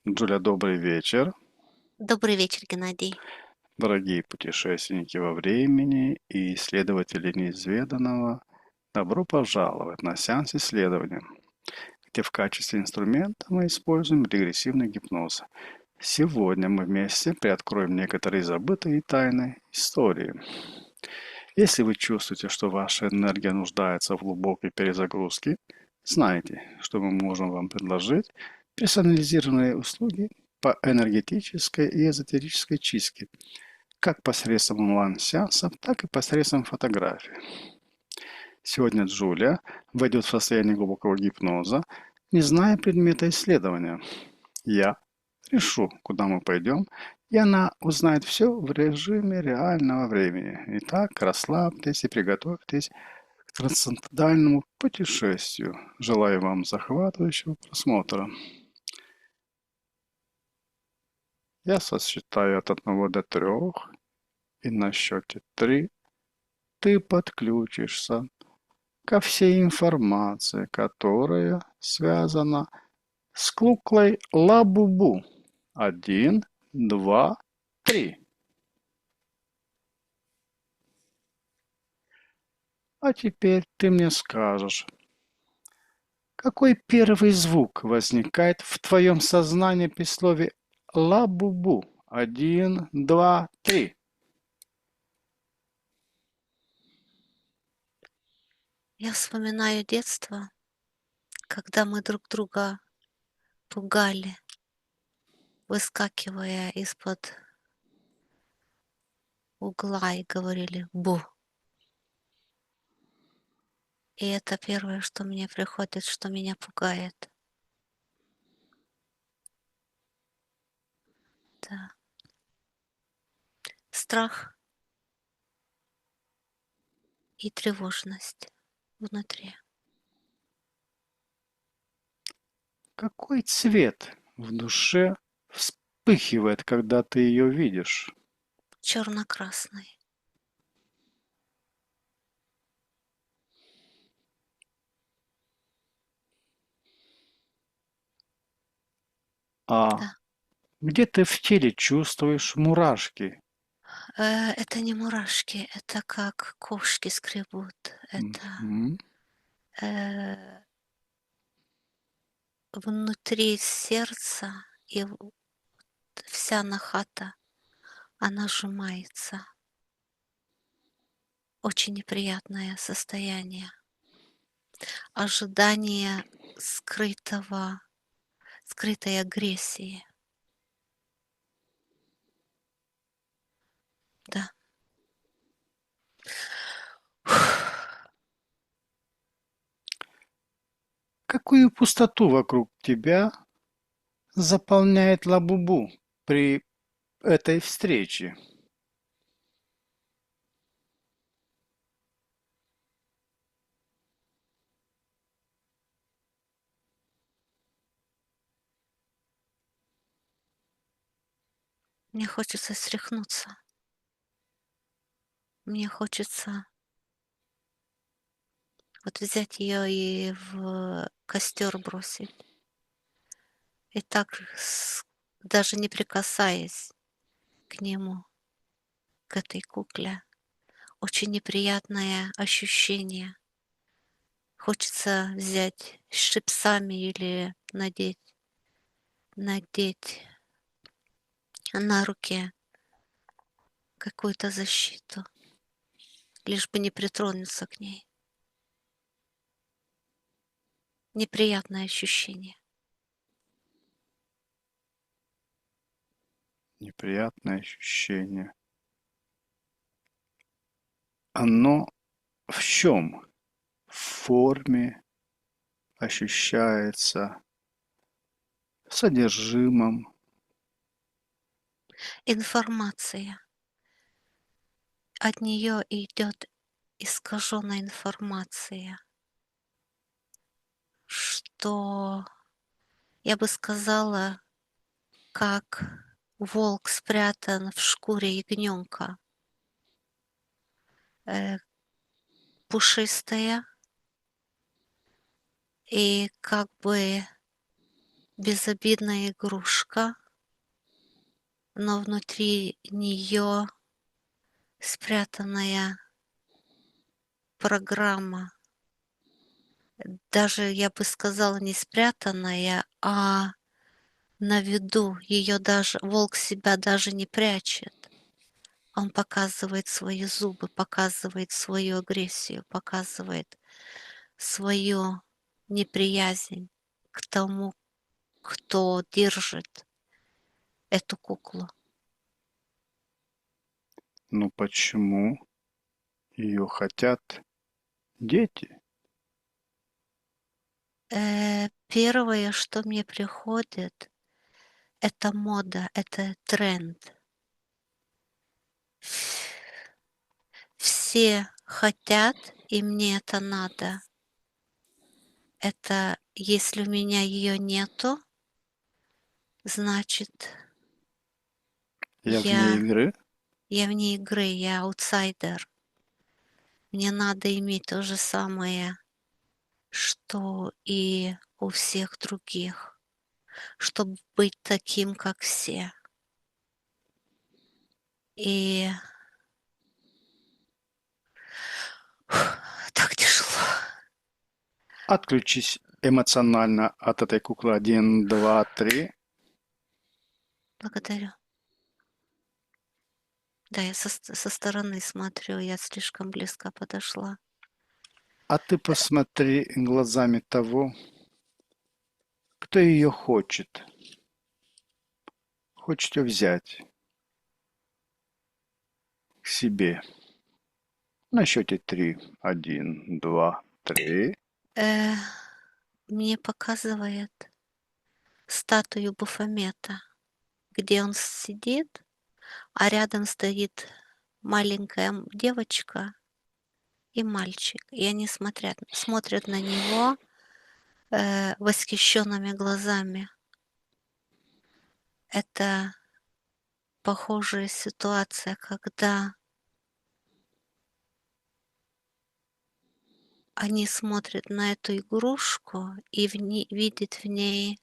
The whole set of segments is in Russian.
Джуля, добрый вечер. Добрый вечер, Геннадий. Дорогие путешественники во времени и исследователи неизведанного, добро пожаловать на сеанс исследования, где в качестве инструмента мы используем регрессивный гипноз. Сегодня мы вместе приоткроем некоторые забытые и тайны истории. Если вы чувствуете, что ваша энергия нуждается в глубокой перезагрузке, знайте, что мы можем вам предложить персонализированные услуги по энергетической и эзотерической чистке, как посредством онлайн-сеансов, так и посредством фотографий. Сегодня Джулия войдет в состояние глубокого гипноза, не зная предмета исследования. Я решу, куда мы пойдем, и она узнает все в режиме реального времени. Итак, расслабьтесь и приготовьтесь к трансцендентальному путешествию. Желаю вам захватывающего просмотра. Я сосчитаю от 1 до 3, и на счете 3 ты подключишься ко всей информации, которая связана с куклой Лабубу. 1, 2, 3. А теперь ты мне скажешь, какой первый звук возникает в твоем сознании при слове «лабубу»? 1, 2, 3. Я вспоминаю детство, когда мы друг друга пугали, выскакивая из-под угла и говорили «бу». И это первое, что мне приходит, что меня пугает. Да. Страх и тревожность внутри. Какой цвет в душе вспыхивает, когда ты ее видишь? Черно-красный. А Да. где ты в теле чувствуешь мурашки? Это не мурашки, это как кошки скребут. Это Мгм. э, внутри сердца и вся нахата, она сжимается. Очень неприятное состояние. Ожидание скрытой агрессии. Да. Какую пустоту вокруг тебя заполняет Лабубу при этой встрече? Мне хочется стряхнуться. Мне хочется вот взять ее и в костер бросить. И так, даже не прикасаясь к нему, к этой кукле. Очень неприятное ощущение. Хочется взять шипсами или надеть на руки какую-то защиту, лишь бы не притронуться к ней. Неприятное ощущение. Неприятное ощущение. Оно в чем? В форме ощущается, в содержимом. Информация. От нее идет искаженная информация, что, я бы сказала, как волк спрятан в шкуре ягненка, э, пушистая и как бы безобидная игрушка, но внутри нее спрятанная программа. Даже, я бы сказала, не спрятанная, а на виду. Ее даже волк себя даже не прячет. Он показывает свои зубы, показывает свою агрессию, показывает свою неприязнь к тому, кто держит эту куклу. Ну почему ее хотят дети? Первое, что мне приходит, это мода, это тренд. Все хотят, и мне это надо. Это если у меня ее нету, значит, Я вне я, игры? я вне игры, я аутсайдер. Мне надо иметь то же самое, что и у всех других, чтобы быть таким, как все. И так тяжело. Отключись эмоционально от этой куклы. Один, два, три. Благодарю. Да, я со стороны смотрю, я слишком близко подошла. А ты посмотри глазами того, кто ее хочет. Хочет ее взять к себе. На счете три. Один, два, три. Э, Мне показывает статую Бафомета, где он сидит, а рядом стоит маленькая девочка и мальчик. И они смотрят на него восхищенными глазами. Это похожая ситуация, когда они смотрят на эту игрушку и видят в ней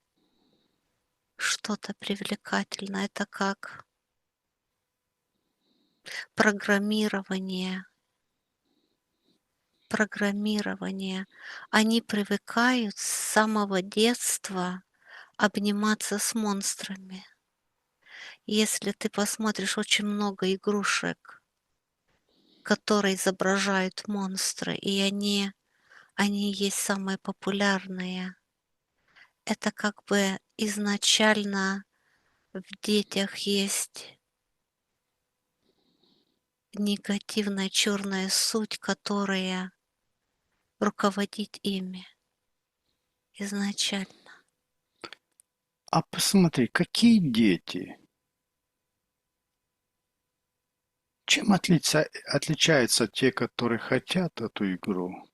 что-то привлекательное. Это как программирование. Программирование. Они привыкают с самого детства обниматься с монстрами. Если ты посмотришь очень много игрушек, которые изображают монстры, и они есть самые популярные. Это как бы изначально в детях есть негативная черная суть, которая руководит ими изначально. А посмотри, какие дети. Чем отличаются те, которые хотят эту игру,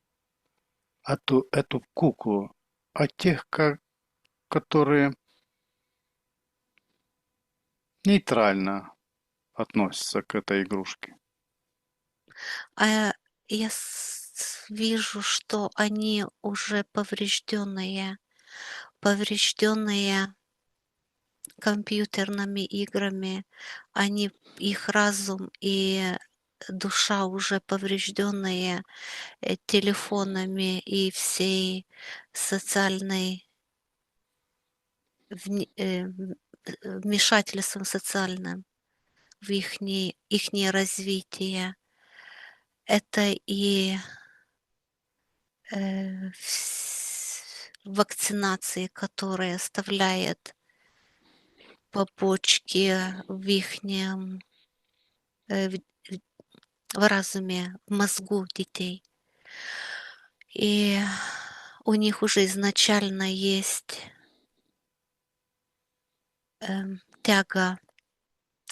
эту куклу, от тех, которые нейтрально относятся к этой игрушке? А я вижу, что они уже поврежденные компьютерными играми, их разум и душа уже поврежденные телефонами и всей социальной вмешательством социальным в ихнее развитие. Это и вакцинации, которые оставляет побочки в ихнем в в разуме, в мозгу детей. И у них уже изначально есть тяга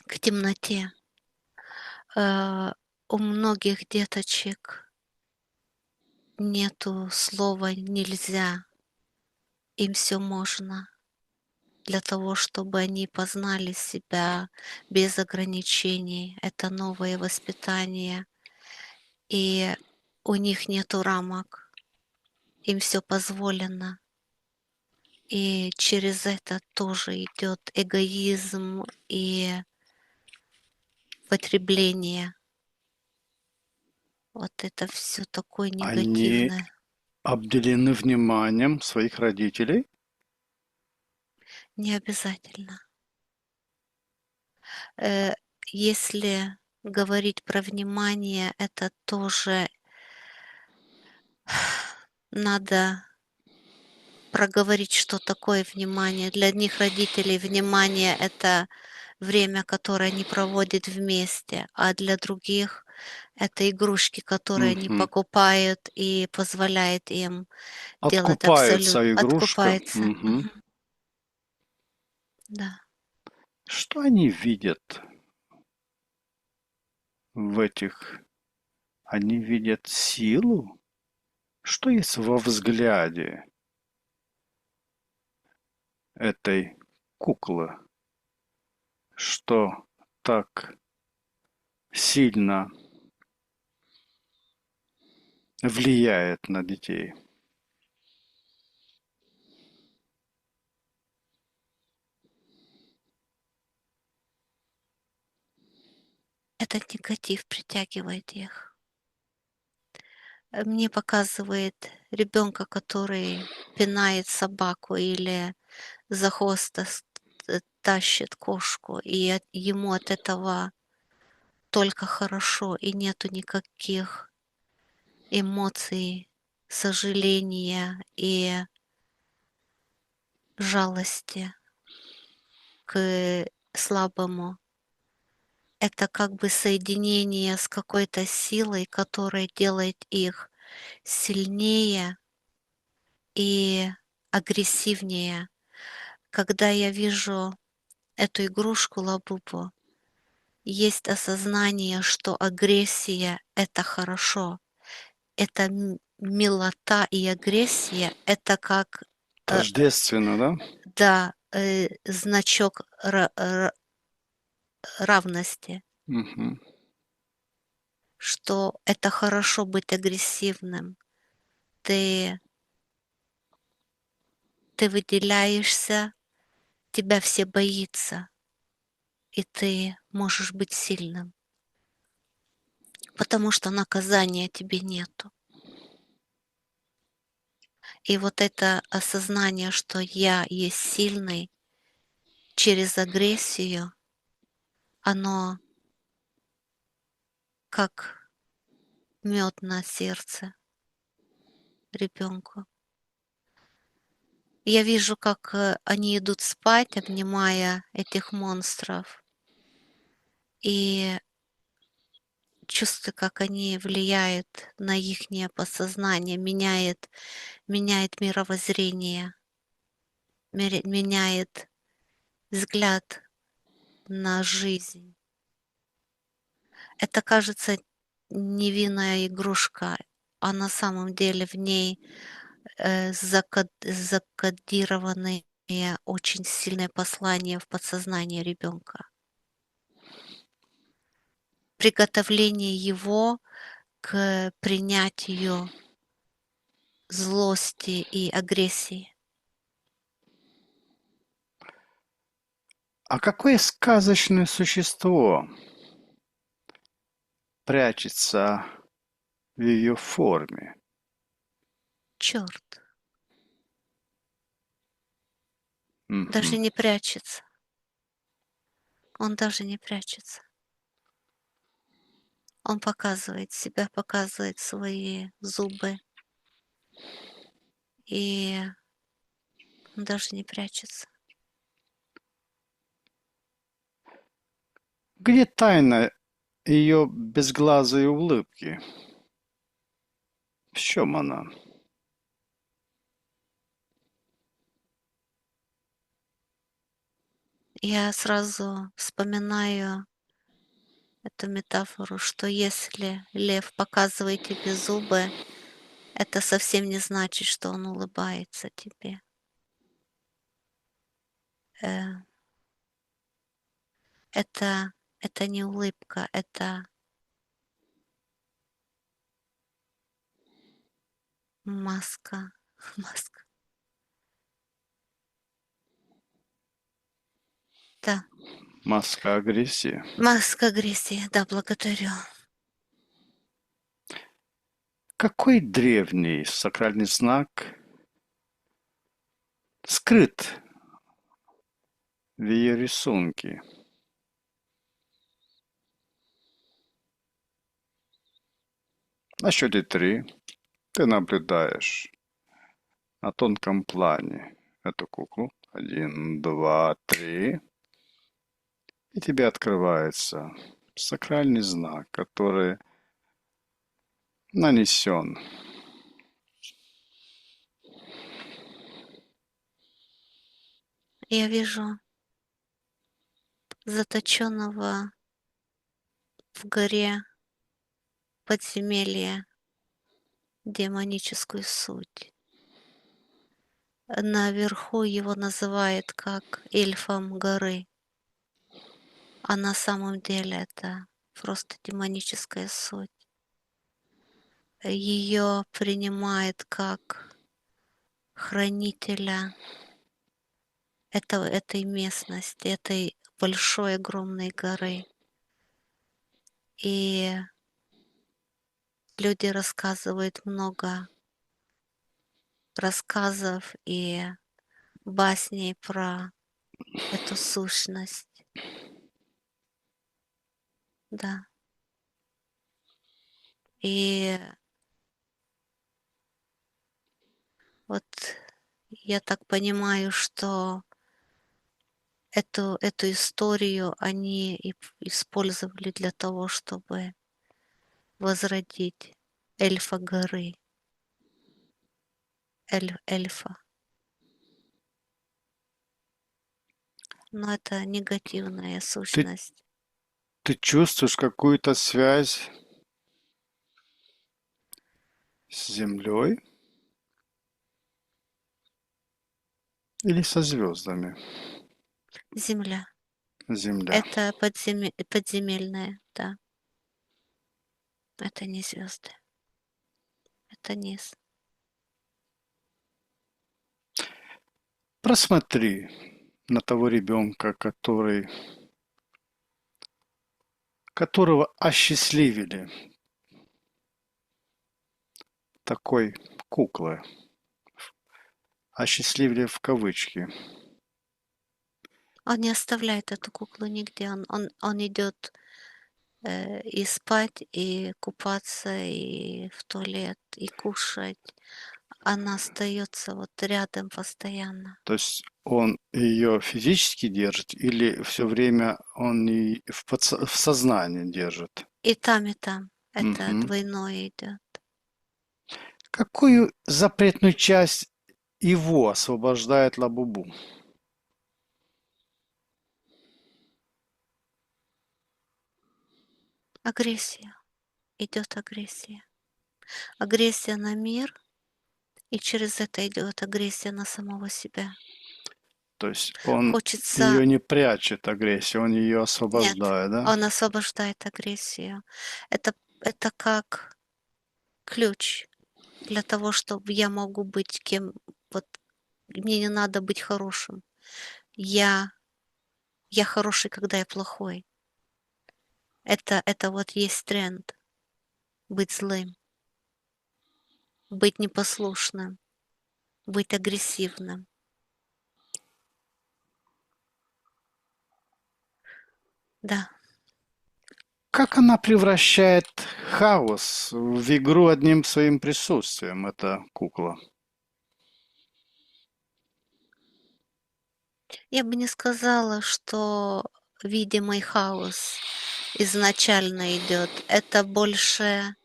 к темноте. У многих деточек нету слова нельзя, им все можно. Для того, чтобы они познали себя без ограничений. Это новое воспитание, и у них нету рамок, им все позволено. И через это тоже идет эгоизм и потребление. Вот это все такое Они негативное. обделены вниманием своих родителей? Не обязательно. Э, Если говорить про внимание, это тоже надо проговорить, что такое внимание. Для одних родителей внимание — это время, которое они проводят вместе, а для других это игрушки, которые они Мгм. покупают и позволяют им делать Откупаются игрушка. откупается. Мгм. Да. Что они видят в этих? Они видят силу? Что есть во взгляде этой куклы, что так сильно влияет на детей? Этот негатив притягивает их. Мне показывает ребенка, который пинает собаку или за хвост тащит кошку, и ему от этого только хорошо, и нету никаких эмоций, сожаления и жалости к слабому. Это как бы соединение с какой-то силой, которая делает их сильнее и агрессивнее. Когда я вижу эту игрушку Лабубу, есть осознание, что агрессия — это хорошо. Это милота и агрессия — это как, Тождественно, да? да, значок равности, Мгм. что это хорошо быть агрессивным. Ты ты выделяешься, тебя все боятся, и ты можешь быть сильным, потому что наказания тебе нету. И вот это осознание, что я есть сильный через агрессию, оно как мед на сердце ребенку. Я вижу, как они идут спать, обнимая этих монстров, и чувствую, как они влияют на ихнее подсознание, меняет мировоззрение, меняет взгляд на жизнь. Это кажется невинная игрушка, а на самом деле в ней закодированные очень сильное послание в подсознании ребенка. Приготовление его к принятию злости и агрессии. А какое сказочное существо прячется в ее форме? Черт, даже Мгм. не прячется. Он даже не прячется. Он показывает себя, показывает свои зубы, и он даже не прячется. Где тайна ее безглазой улыбки? В чем она? Я сразу вспоминаю эту метафору, что если лев показывает тебе зубы, это совсем не значит, что он улыбается тебе. Э, Это, это не улыбка, это маска. Маска. Да. Маска агрессии. Маска агрессии. Да, благодарю. Какой древний сакральный знак скрыт в ее рисунке? На счете 3 ты наблюдаешь на тонком плане эту куклу. 1, 2, 3. И тебе открывается сакральный знак, который нанесен. Я вижу заточенного в горе подземелья демоническую суть. Наверху его называют как эльфом горы, а на самом деле это просто демоническая суть. Ее принимает как хранителя этой местности, этой большой огромной горы. И люди рассказывают много рассказов и басней про эту сущность. Да. И вот я так понимаю, что эту историю они использовали для того, чтобы возродить эльфа горы, эльфа. Но это негативная Ты, сущность. ты чувствуешь какую-то связь с Землей или со звездами? Земля. Земля. Это подземельная, да. Это не звезды. Это низ. Просмотри на того ребенка, которого осчастливили такой куклой. Осчастливили в кавычки. Он не оставляет эту куклу нигде. Он идет и спать, и купаться, и в туалет, и кушать. Она остается вот рядом постоянно. То есть он ее физически держит или все время он и в сознании держит? И там, и там. Это Мгм. двойное идет. Какую запретную часть его освобождает Лабубу? Агрессия. Идет агрессия. Агрессия на мир, и через это идет агрессия на самого себя. То есть он Хочется... ее не прячет, агрессию, он ее Нет, освобождает, да? он освобождает агрессию. Это как ключ для того, чтобы я могу быть кем... Вот мне не надо быть хорошим. Я, я хороший, когда я плохой. Это вот есть тренд. Быть злым, быть непослушным, быть агрессивным. Да. Как она превращает хаос в игру одним своим присутствием, эта кукла? Я бы не сказала, что видимый хаос изначально идет. Это больше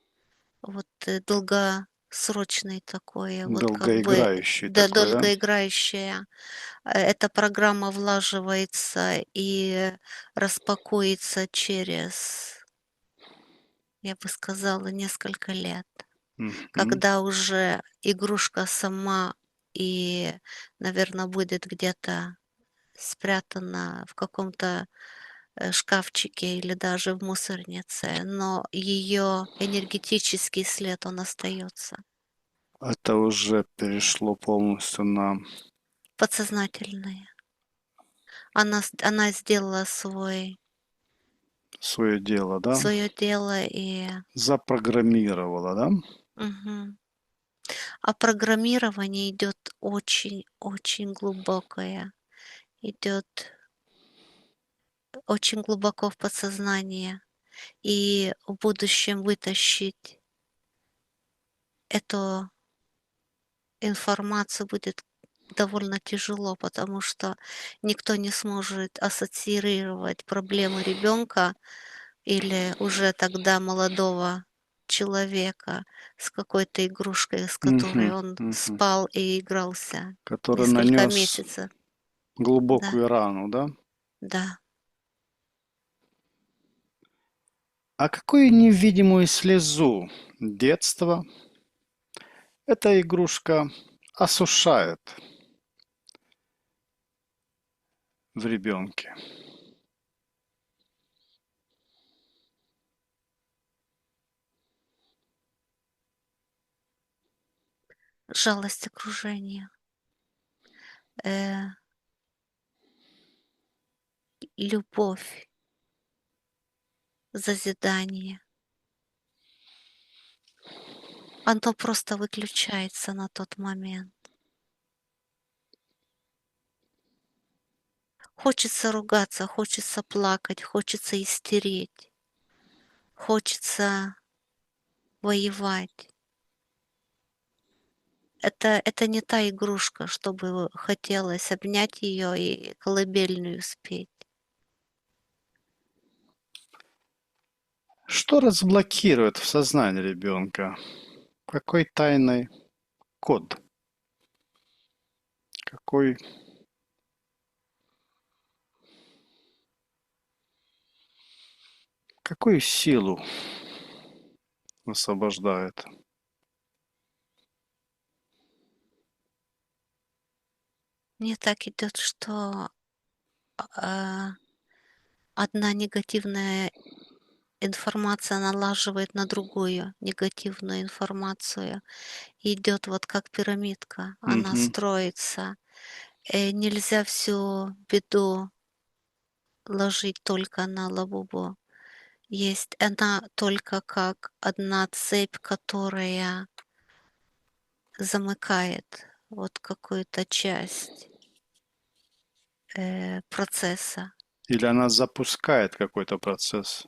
вот долгосрочный такое, вот как бы Долгоиграющий да, такой, да? долгоиграющая. Эта программа влаживается и распакуется через, я бы сказала, несколько лет, Мгм. когда уже игрушка сама и, наверное, будет где-то спрятана в каком-то шкафчике или даже в мусорнице, но ее энергетический след, он остается. Это уже перешло полностью на... Подсознательное. Она сделала Свое дело, да? свое дело и Запрограммировала, да? мгм. А программирование идет очень-очень глубокое, идет очень глубоко в подсознание. И в будущем вытащить эту информацию будет довольно тяжело, потому что никто не сможет ассоциировать проблемы ребенка или уже тогда молодого человека с какой-то игрушкой, с которой Мгм, он мгм. спал и игрался Который несколько нанес месяцев. Да, глубокую рану, да? да. А какую невидимую слезу детства эта игрушка осушает в ребенке? Жалость окружения, э, любовь, созидание. Оно просто выключается на тот момент. Хочется ругаться, хочется плакать, хочется истереть, хочется воевать. Это не та игрушка, чтобы хотелось обнять ее и колыбельную спеть. Что разблокирует в сознании ребенка? Какой тайный код? Какой, какую силу освобождает? Мне так идет, что а, одна негативная информация налаживает на другую негативную информацию. Идет вот как пирамидка, она Мгм. строится. Нельзя всю беду ложить только на лабубу. Есть она только как одна цепь, которая замыкает вот какую-то часть процесса. Или она запускает какой-то процесс?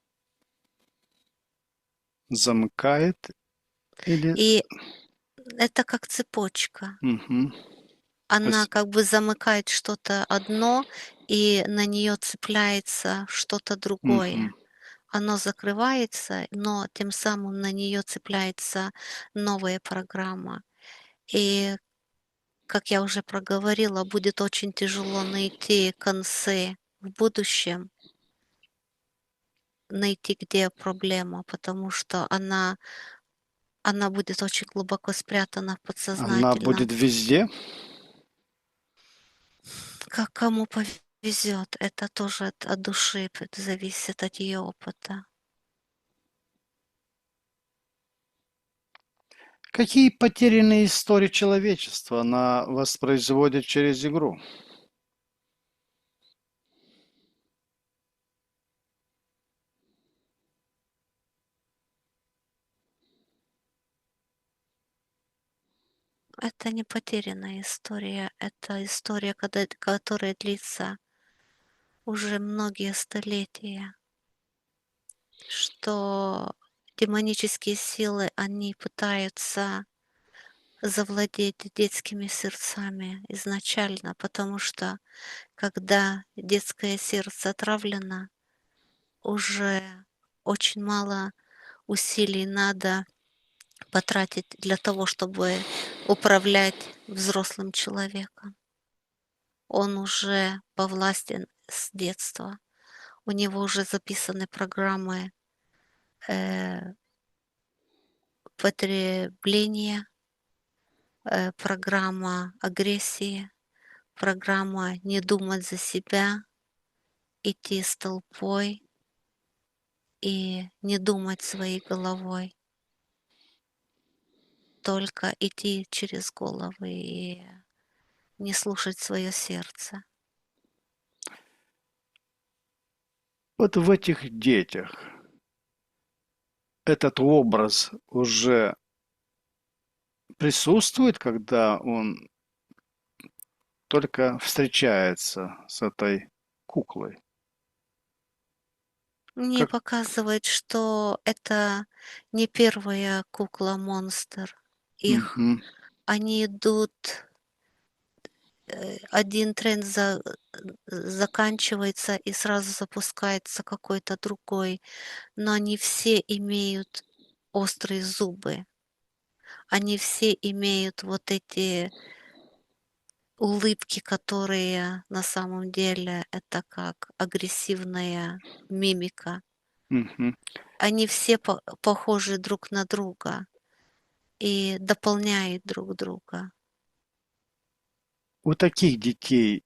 Замыкает или... И это как цепочка. Мгм. Она Пос- как бы замыкает что-то одно, и на нее цепляется что-то Мгм. другое. Оно закрывается, но тем самым на нее цепляется новая программа. И, как я уже проговорила, будет очень тяжело найти концы в будущем, найти, где проблема, потому что она будет очень глубоко спрятана в Она будет подсознательном. везде? Как кому повезет, это тоже от души зависит от ее опыта. Какие потерянные истории человечества она воспроизводит через игру? Это не потерянная история, это история, которая длится уже многие столетия, что демонические силы, они пытаются завладеть детскими сердцами изначально, потому что когда детское сердце отравлено, уже очень мало усилий надо потратить для того, чтобы управлять взрослым человеком. Он уже повластен с детства. У него уже записаны программы э, потребления, программа агрессии, программа не думать за себя, идти с толпой и не думать своей головой, только идти через головы и не слушать свое сердце. Вот в этих детях этот образ уже присутствует, когда он только встречается с этой куклой. Мне Как показывает, что это не первая кукла-монстр. Их Мгм. они идут, один тренд заканчивается и сразу запускается какой-то другой, но они все имеют острые зубы. Они все имеют вот эти улыбки, которые на самом деле это как агрессивная мимика. Мгм. Они все похожи друг на друга и дополняют друг друга. У таких детей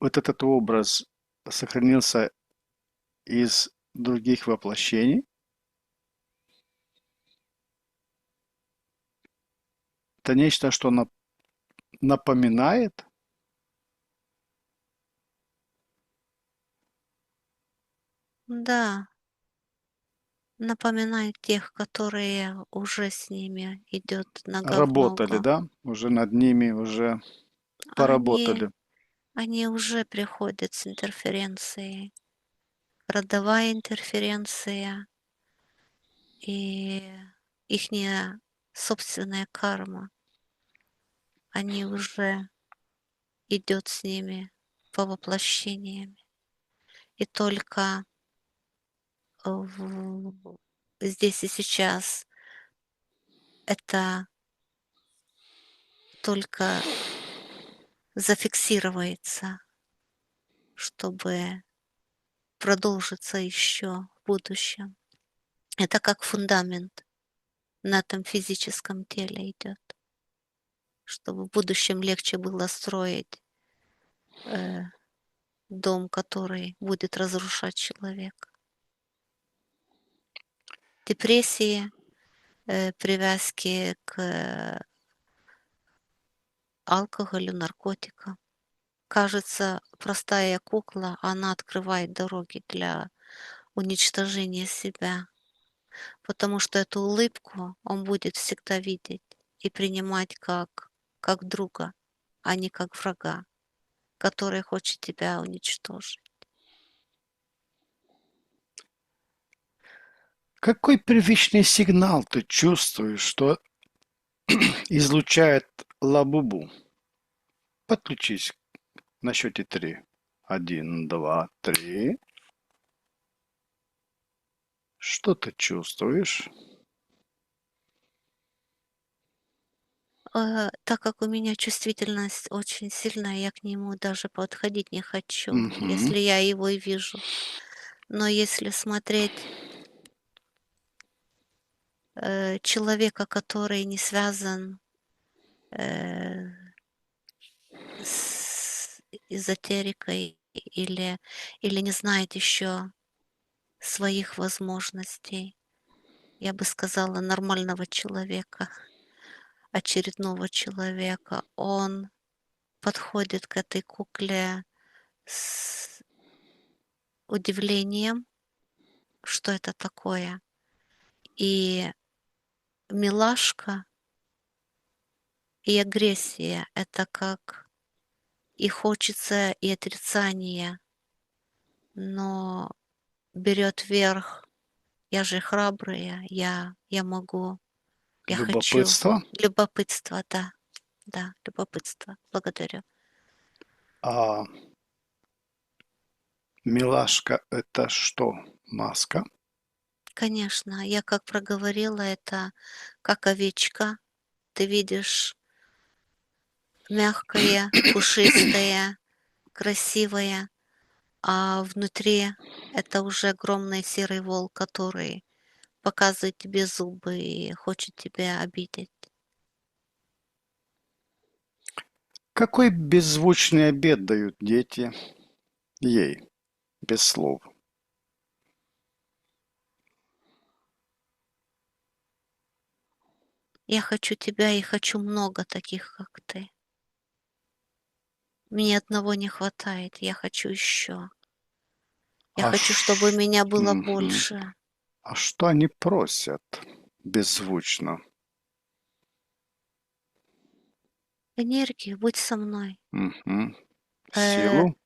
вот этот образ сохранился из других воплощений. Это нечто, что напоминает. Да, напоминают тех, которые уже с ними идет нога в Работали, ногу. да? Уже над ними уже Они, поработали. они уже приходят с интерференцией, родовая интерференция и ихняя собственная карма. Они уже идет с ними по воплощениям. И только здесь и сейчас это только зафиксируется, чтобы продолжиться еще в будущем. Это как фундамент на этом физическом теле идет, чтобы в будущем легче было строить э, дом, который будет разрушать человека. Депрессии, привязки к алкоголю, наркотикам. Кажется, простая кукла, она открывает дороги для уничтожения себя, потому что эту улыбку он будет всегда видеть и принимать как друга, а не как врага, который хочет тебя уничтожить. Какой первичный сигнал ты чувствуешь, что излучает лабубу? Подключись на счете 3. Один, два, три. Что ты чувствуешь? Так как у меня чувствительность очень сильная, я к нему даже подходить не хочу, Мгм. если я его и вижу. Но если смотреть человека, который не связан э, с эзотерикой или не знает еще своих возможностей, я бы сказала, нормального человека, очередного человека, он подходит к этой кукле с удивлением, что это такое. И милашка, и агрессия — это как и хочется, и отрицание, но берет верх. Я же храбрая, я могу, я хочу. Любопытство. Любопытство, да, да, любопытство. Благодарю. А милашка это что? Маска? Конечно, я как проговорила, это как овечка. Ты видишь мягкое, пушистое, красивое, а внутри это уже огромный серый волк, который показывает тебе зубы и хочет тебя обидеть. Какой беззвучный обед дают дети ей, без слов? Я хочу тебя и хочу много таких, как ты. Мне одного не хватает, я хочу еще. Я хочу, чтобы меня было Мгм. больше. А что они просят беззвучно? Энергии, будь со мной. Мгм. Э, Силу?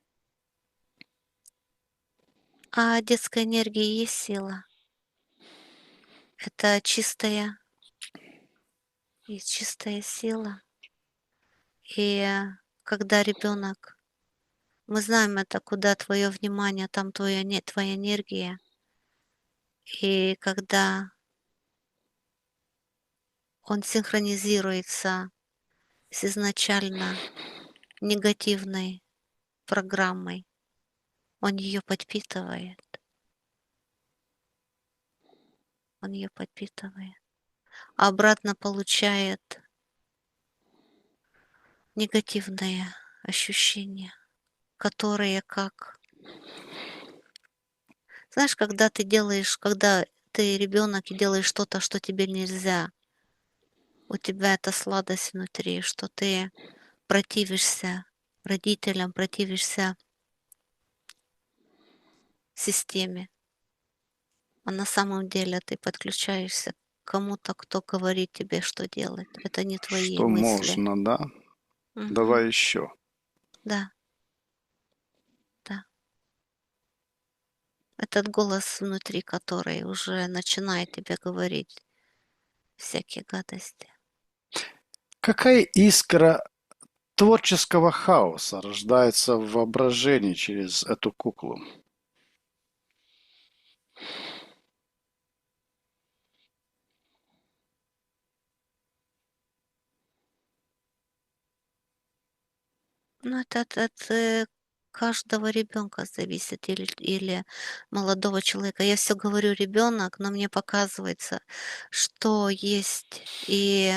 а детская энергия и есть сила. Это чистая сила. И когда ребенок, мы знаем это, куда твое внимание, там твоя энергия. И когда он синхронизируется с изначально негативной программой, он ее подпитывает. Он ее подпитывает. А обратно получает негативные ощущения, которые как... Знаешь, когда ты ребенок и делаешь что-то, что тебе нельзя, у тебя эта сладость внутри, что ты противишься родителям, противишься системе, а на самом деле ты подключаешься к кому-то, кто говорит тебе, что делать. Это не твои Что мысли. можно, да? Мгм. Давай еще. Да, да. Этот голос внутри, который уже начинает тебе говорить всякие гадости. Какая искра творческого хаоса рождается в воображении через эту куклу? Ну, это от каждого ребенка зависит или молодого человека. Я все говорю ребенок, но мне показывается, что есть и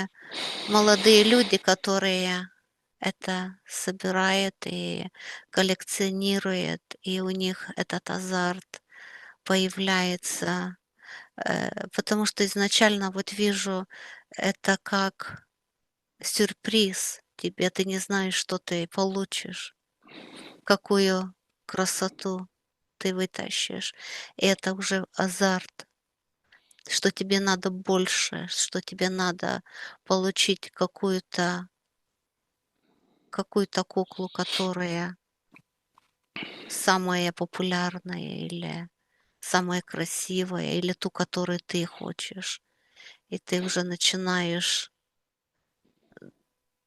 молодые люди, которые это собирают и коллекционируют, и у них этот азарт появляется, потому что изначально вот вижу это как сюрприз тебе, ты не знаешь, что ты получишь, какую красоту ты вытащишь. И это уже азарт, что тебе надо больше, что тебе надо получить какую-то куклу, которая самая популярная или самая красивая, или ту, которую ты хочешь. И ты уже начинаешь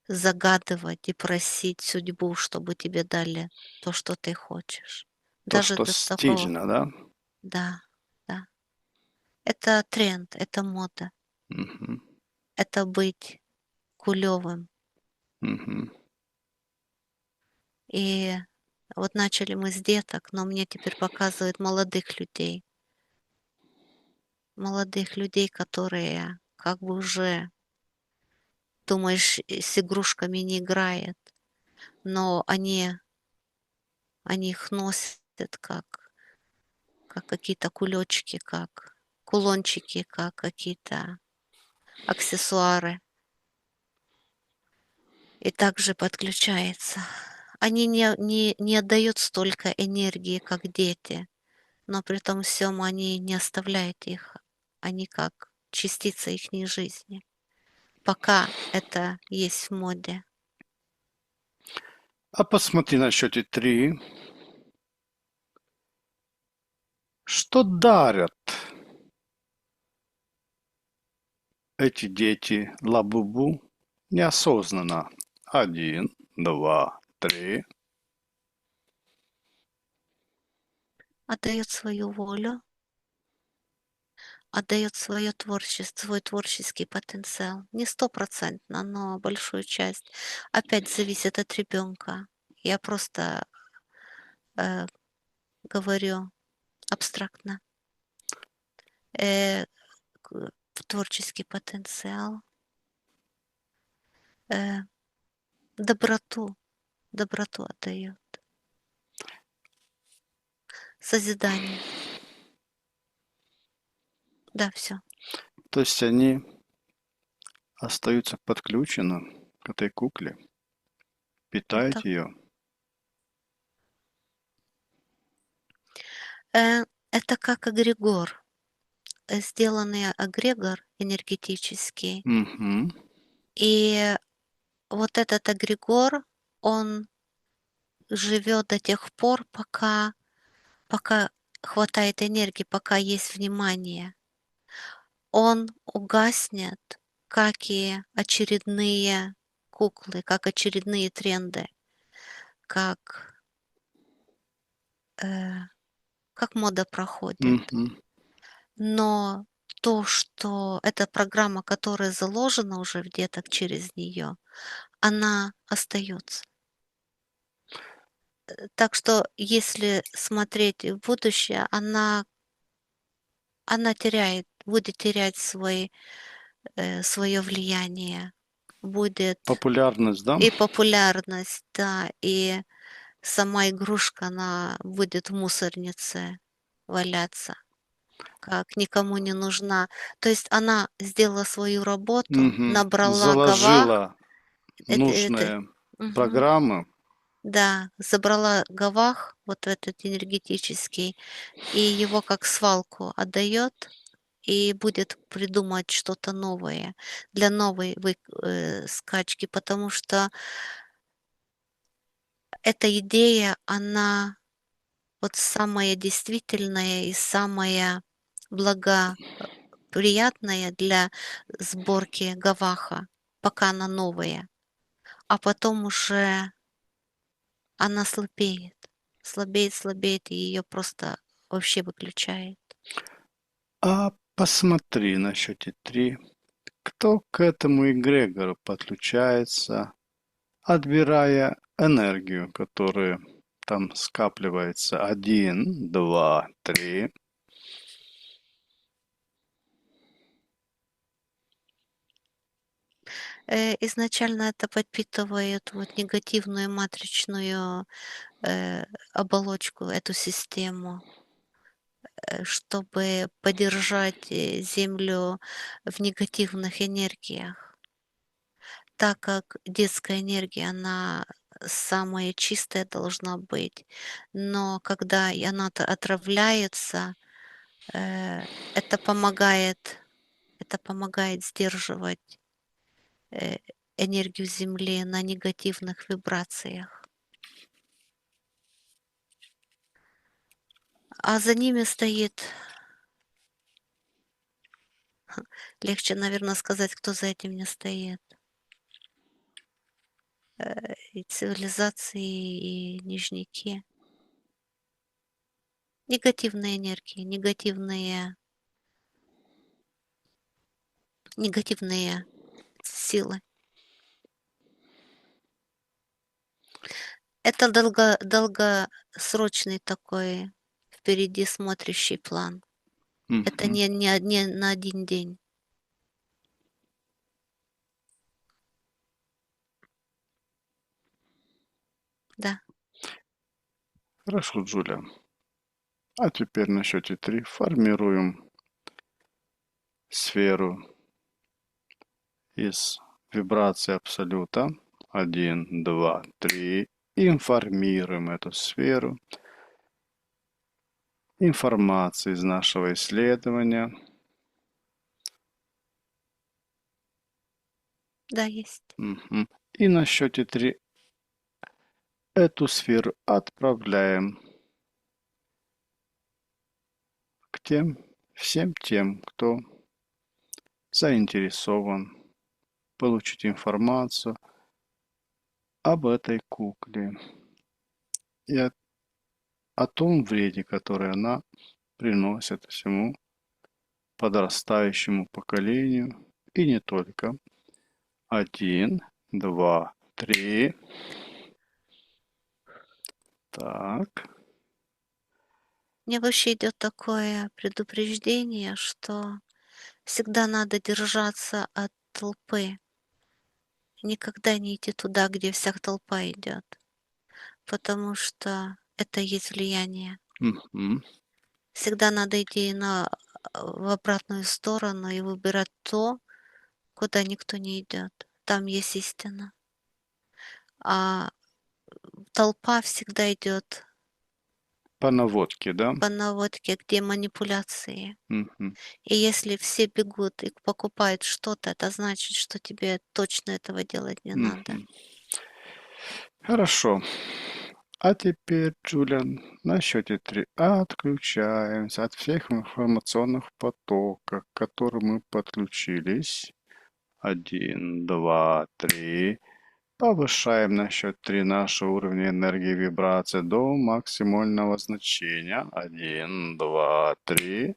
загадывать и просить судьбу, чтобы тебе дали то, что ты хочешь. То, Даже что до такого, стильно, да? да, да. Это тренд, это мода, Мгм. это быть кулевым. Мгм. И вот начали мы с деток, но мне теперь показывают молодых людей, которые как бы уже, думаешь, с игрушками не играют, но они их носят как какие-то кулечки, как кулончики, как какие-то аксессуары. И также подключается. Они не отдают столько энергии, как дети, но при том всем они не оставляют их. Они как частица их жизни. Пока это есть в моде. А посмотри на счете 3. Что дарят эти дети Лабубу неосознанно? 1, 2, 3. Отдает свою волю, отдает свое творчество, свой творческий потенциал. Не стопроцентно, но большую часть. Опять зависит от ребенка. Я просто э, говорю абстрактно. Э, Творческий потенциал, э, доброту, доброту отдает, созидание. Да, все. То есть они остаются подключены к этой кукле, Это питают ее. Это как эгрегор, сделанный эгрегор энергетический. Мгм. И вот этот эгрегор, он живет до тех пор, пока хватает энергии, пока есть внимание. Он угаснет, как и очередные куклы, как очередные тренды, как, э, как мода проходит. Мгм. Но то, что эта программа, которая заложена уже в деток через нее, она остается. Так что если смотреть в будущее, она будет терять свое влияние, будет Популярность, да? и популярность, да, и сама игрушка, она будет в мусорнице валяться, как никому не нужна. То есть она сделала свою работу, Мгм. набрала гавах, Заложила это, нужные мгм, программы. да, забрала гавах, вот этот энергетический, и его как свалку отдает, и будет придумать что-то новое для новой скачки, потому что эта идея, она вот самая действительная и самая благоприятная для сборки гаваха, пока она новая, а потом уже она слабеет, слабеет, слабеет, и ее просто вообще выключает. А посмотри на счете 3, кто к этому эгрегору подключается, отбирая энергию, которая там скапливается. Один, два, три. Изначально это подпитывает вот негативную матричную э, оболочку, эту систему, чтобы поддержать Землю в негативных энергиях. Так как детская энергия, она самая чистая должна быть, но когда и она отравляется, э, это помогает, это помогает сдерживать э, энергию Земли на негативных вибрациях. А за ними стоит, легче, наверное, сказать, кто за этим не стоит. И цивилизации, и нижники. Негативные энергии, негативные силы. Это долгосрочный такой впереди смотрящий план. Это Мгм. не на один день. Да. Хорошо, Джулия. А теперь на счете 3 формируем сферу из вибрации абсолюта. Один, два, три. Информируем эту сферу информацией из нашего исследования. Да, есть. Мгм. И на счете 3 эту сферу отправляем к всем тем, кто заинтересован получить информацию об этой кукле и о том вреде, который она приносит всему подрастающему поколению и не только. Один, два, три. Так. Мне вообще идет такое предупреждение, что всегда надо держаться от толпы. Никогда не идти туда, где вся толпа идет, потому что это есть влияние. Мгм. Всегда надо идти в обратную сторону и выбирать то, куда никто не идет. Там есть истина. А толпа всегда идет По наводке, да? по наводке, где манипуляции. Мгм. И если все бегут и покупают что-то, это значит, что тебе точно этого делать не надо. Мгм. Хорошо. А теперь, Джулиан, на счете 3 отключаемся от всех информационных потоков, к которым мы подключились. 1, 2, 3. Повышаем на счет 3 наши уровни энергии вибрации до максимального значения. 1, 2, 3.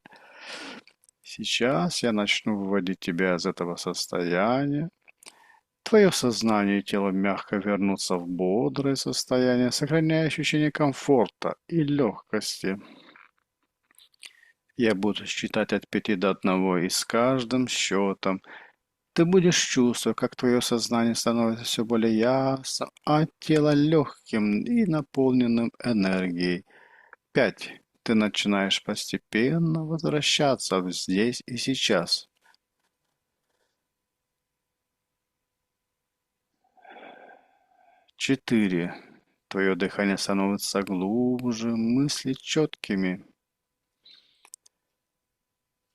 Сейчас я начну выводить тебя из этого состояния. Твое сознание и тело мягко вернутся в бодрое состояние, сохраняя ощущение комфорта и легкости. Я буду считать от 5 до 1, и с каждым счетом ты будешь чувствовать, как твое сознание становится все более ясным, а тело легким и наполненным энергией. 5. Ты начинаешь постепенно возвращаться в здесь и сейчас. 4. Твое дыхание становится глубже, мысли четкими.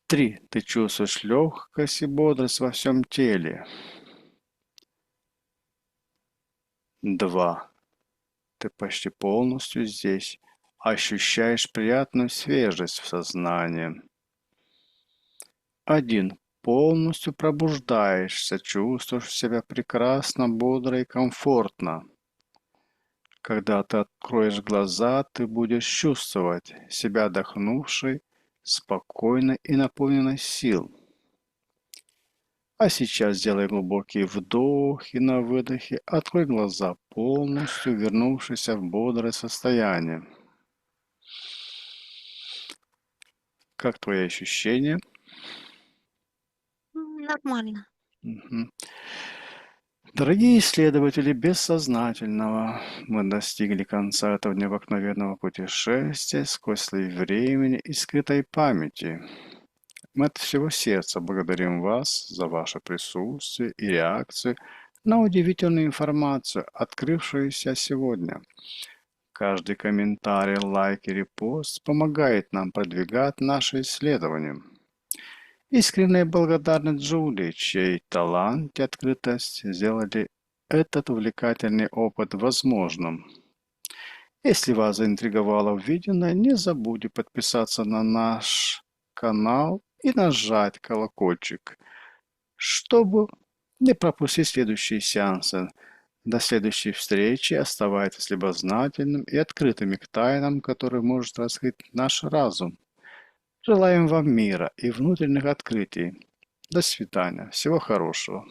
3. Ты чувствуешь легкость и бодрость во всем теле. 2. Ты почти полностью здесь. Ощущаешь приятную свежесть в сознании. 1. Полностью пробуждаешься, чувствуешь себя прекрасно, бодро и комфортно. Когда ты откроешь глаза, ты будешь чувствовать себя отдохнувшей, спокойной и наполненной сил. А сейчас сделай глубокий вдох и на выдохе открой глаза, полностью вернувшись в бодрое состояние. Как твои ощущения? Нормально. Мгм. Дорогие исследователи бессознательного, мы достигли конца этого необыкновенного путешествия сквозь слои времени и скрытой памяти. Мы от всего сердца благодарим вас за ваше присутствие и реакцию на удивительную информацию, открывшуюся сегодня. Каждый комментарий, лайк и репост помогает нам продвигать наши исследования. Искренняя благодарность Джулии, чей талант и открытость сделали этот увлекательный опыт возможным. Если вас заинтриговало увиденное, не забудьте подписаться на наш канал и нажать колокольчик, чтобы не пропустить следующие сеансы. До следующей встречи оставайтесь любознательным и открытыми к тайнам, которые может раскрыть наш разум. Желаем вам мира и внутренних открытий. До свидания. Всего хорошего.